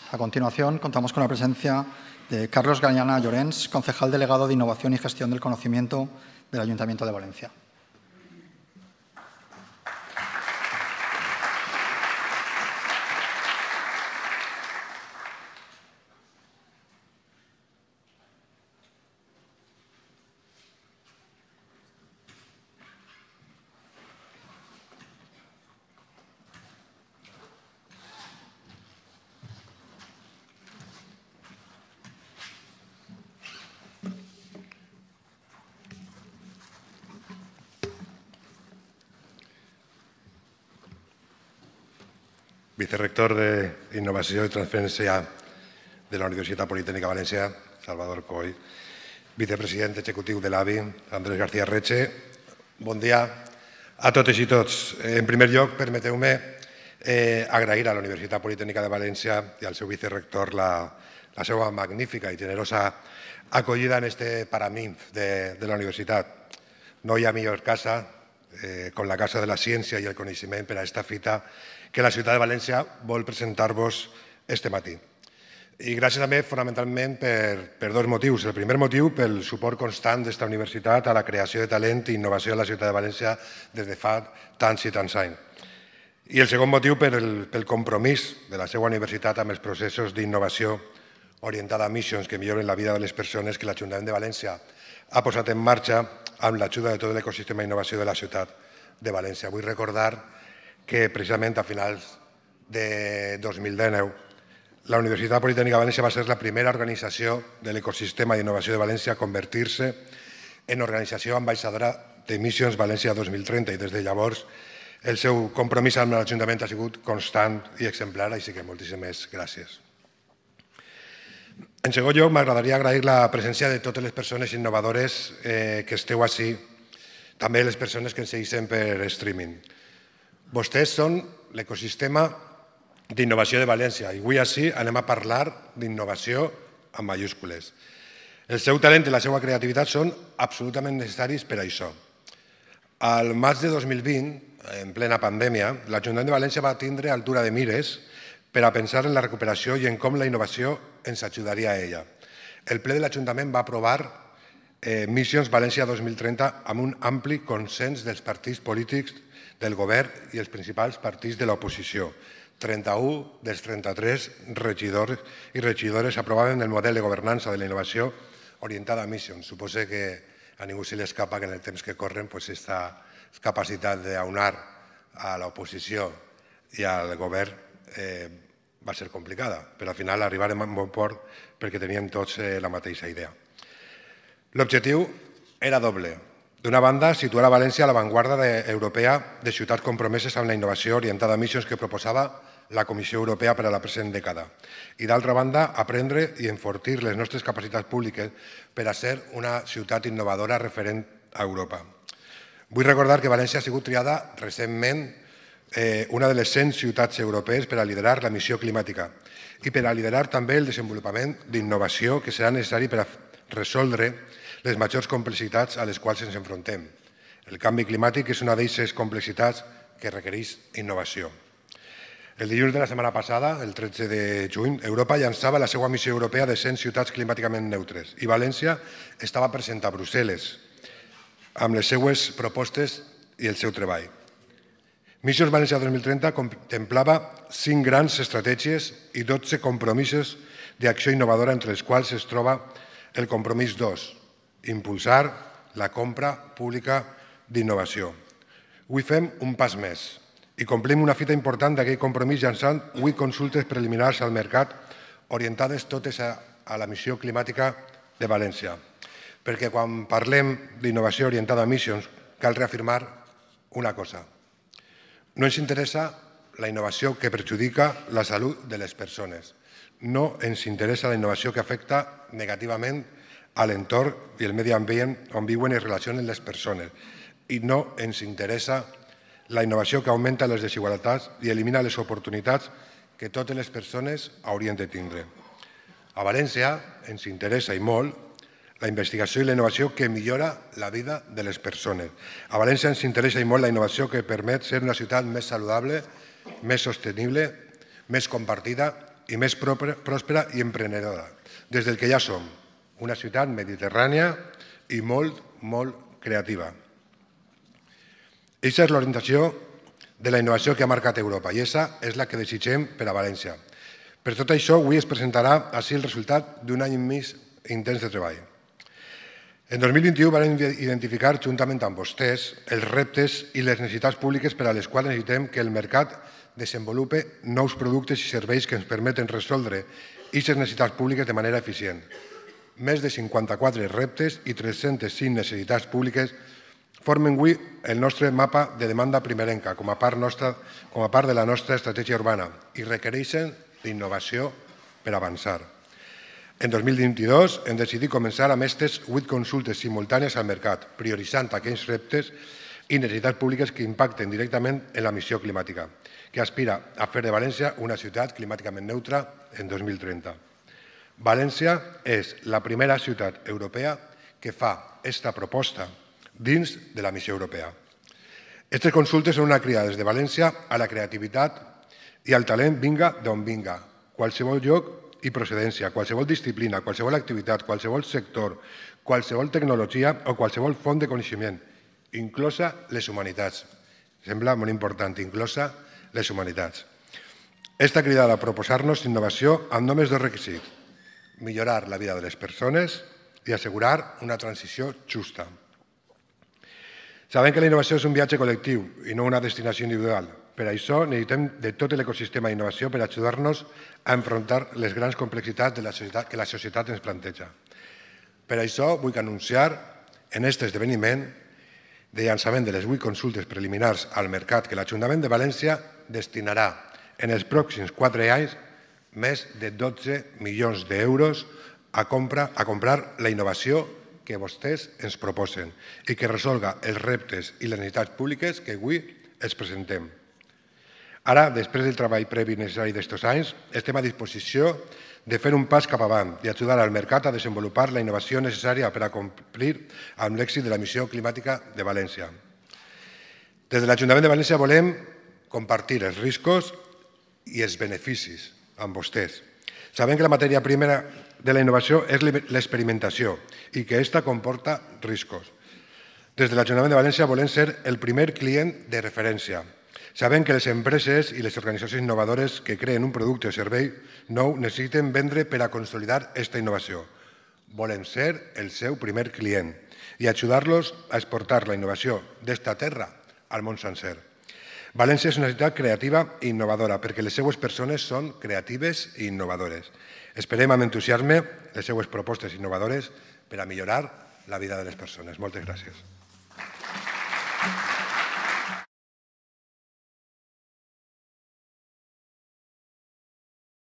A continuación, contamos con la presencia de Carlos Gañana Llorens, concejal delegado de Innovación y Gestión del Conocimiento del Ayuntamiento de Valencia. Vicerrector d'Innovació i Transferència de la Universitat Politècnica de València, Salvador Coll. Vicepresident executiu de l'AVI, Andrés García Reche. Bon dia a totes i tots. En primer lloc, permeteu-me agrair a la Universitat Politècnica de València i al seu vicerrector la seva magnífica i generosa acollida en este paraninf de la universitat. No hi ha millor casa con la Casa de la Ciència i el Coneixement per a esta fita que la ciutat de València vol presentar-vos este matí. I gràcies també fonamentalment per dos motius. El primer motiu pel suport constant d'esta universitat a la creació de talent i innovació a la ciutat de València des de fa tants i tants anys. I el segon motiu pel compromís de la seva universitat amb els processos d'innovació orientada a missions que milloren la vida de les persones que l'Ajuntament de València ha posat en marxa amb l'ajuda de tot l'ecosistema d'innovació de la ciutat de València. Vull recordar que precisament a finals de 2019 la Universitat Politècnica de València va ser la primera organització de l'ecosistema d'innovació de València a convertir-se en organització ambaixadora de Missions València 2030 i des de llavors el seu compromís amb l'Ajuntament ha sigut constant i exemplar, així que moltíssimes gràcies. En segon lloc, m'agradaria agrair la presència de totes les persones innovadores que esteu ací, també les persones que ens segueixen per streaming. Vostès són l'ecosistema d'innovació de València i avui ací anem a parlar d'innovació amb mayúscules. El seu talent i la seva creativitat són absolutament necessaris per a això. Al maig de 2020, en plena pandèmia, l'Ajuntament de València va tindre altura de mires per a pensar en la recuperació i en com la innovació ens ajudaria a ella. El ple de l'Ajuntament va aprovar Missions València 2030 amb un ampli consens dels partits polítics del govern i els principals partits de l'oposició. 31 dels 33 regidors i regidores aprovaven el model de governança de la innovació orientada a missions. Suposo que a ningú se li escapa que en el temps que corren aquesta capacitat d'aunar a l'oposició i al govern va ser complicada, però al final arribarem a un bon port perquè teníem tots la mateixa idea. L'objectiu era doble. D'una banda, situar a València a l'avantguarda europea de ciutats compromeses amb la innovació orientada a missions que proposava la Comissió Europea per a la present dècada. I d'altra banda, aprendre i enfortir les nostres capacitats públiques per a ser una ciutat innovadora referent a Europa. Vull recordar que València ha sigut triada recentment una de les 100 ciutats europees per a liderar la missió climàtica i per a liderar també el desenvolupament d'innovació que serà necessari per a resoldre les majors complexitats a les quals ens enfrontem. El canvi climàtic és una d'aquestes complexitats que requereix innovació. El dilluns de la setmana passada, el 13 de juny, Europa llançava la seva missió europea de 100 ciutats climàticament neutres i València estava present a Brussel·les amb les seues propostes i el seu treball. Missions València 2030 contemplava 5 grans estratègies i 12 compromisos d'acció innovadora, entre els quals es troba el compromís 2, impulsar la compra pública d'innovació. Avui fem un pas més i complim una fita important d'aquell compromís llançant 8 consultes preliminars al mercat orientades totes a la missió climàtica de València. Perquè quan parlem d'innovació orientada a missions cal reafirmar una cosa. No ens interessa la innovació que perjudica la salut de les persones. No ens interessa la innovació que afecta negativament a l'entorn i el medi ambient on viuen i relacionen les persones. I no ens interessa la innovació que augmenta les desigualtats i elimina les oportunitats que totes les persones haurien de tindre. A València ens interessa i molt la investigació i la innovació que millora la vida de les persones. A València ens interessa i molt la innovació que permet ser una ciutat més saludable, més sostenible, més compartida i més pròspera i emprenedora, des del que ja som, una ciutat mediterrània i molt, molt creativa. Aquesta és l'orientació de la innovació que ha marcat Europa i aquesta és la que desitgem per a València. Per tot això, avui es presentarà així el resultat d'un any i mig intens de treball. En 2021 vam identificar, juntament amb vostès, els reptes i les necessitats públiques per a les quals necessitem que el mercat desenvolupi nous productes i serveis que ens permeten resoldre aquestes necessitats públiques de manera eficient. Més de 54 reptes i 305 necessitats públiques formen avui el nostre mapa de demanda primerenca com a part de la nostra estratègia urbana i requereixen d'innovació per avançar. En 2022 hem decidit començar amb aquestes 8 consultes simultànies al mercat, prioritzant aquells reptes i necessitats públiques que impacten directament en la missió climàtica, que aspira a fer de València una ciutat climàticament neutra en 2030. València és la primera ciutat europea que fa aquesta proposta dins de la missió europea. Aquestes consultes són una crida des de València a la creativitat i al talent vinga d'on vinga, qualsevol lloc i procedència, qualsevol disciplina, qualsevol activitat, qualsevol sector, qualsevol tecnologia o qualsevol font de coneixement, inclosa les humanitats. Sembla molt important, inclosa les humanitats. Esta cridada a proposar-nos innovació amb només dos requisits: millorar la vida de les persones i assegurar una transició justa. Sabem que la innovació és un viatge col·lectiu i no una destinació individual. Per això necessitem de tot l'ecosistema d'innovació per ajudar-nos a enfrontar les grans complexitats que la societat ens planteja. Per això vull anunciar en aquest esdeveniment de llançament de les 8 consultes preliminars al mercat que l'Ajuntament de València destinarà en els pròxims 4 anys més de 12 milions d'euros a comprar la innovació que vostès ens proposen i que resolga els reptes i les necessitats públiques que avui els presentem. Ara, després del treball previ necessari d'estos anys, estem a disposició de fer un pas cap avant i ajudar al mercat a desenvolupar la innovació necessària per a complir amb l'èxit de la missió climàtica de València. Des de l'Ajuntament de València volem compartir els riscos i els beneficis amb vostès. Sabem que la matèria primera de la innovació és l'experimentació i que aquesta comporta riscos. Des de l'Ajuntament de València volem ser el primer client de referència. Sabem que les empreses i les organitzacions innovadores que creen un producte o servei nou necessiten vendre per a consolidar aquesta innovació. Volem ser el seu primer client i ajudar-los a exportar la innovació d'esta terra al món sencer. València és una ciutat creativa i innovadora perquè les seues persones són creatives i innovadores. Esperem amb entusiasme les seues propostes innovadores per a millorar la vida de les persones. Moltes gràcies.